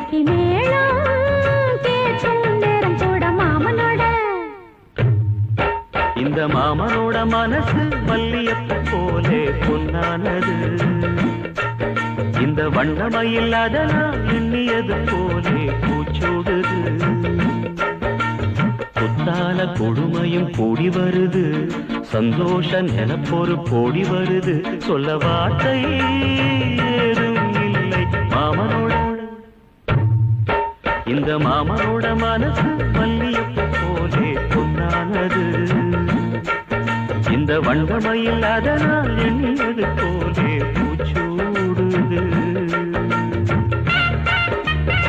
இந்த மாமனோட மனசு மல்லியப்பூ போலே பொன்னானது. இந்த வண்ணமயில் அதனால் எண்ணியது போலே பூச்சோடுது. குத்தால கொடுமையும் கூடி வருது, சந்தோஷ நிலப்பொரு கோடி வருது. சொல்ல வார்த்தை ஏதும் இல்லை மாமனோட. இந்த மாமனோட மனசு மல்லியப்பூ போலே பொன்னானது. இந்த வண்ணமயில் அதனால் எண்ணியது போலே பூச்சூடுது.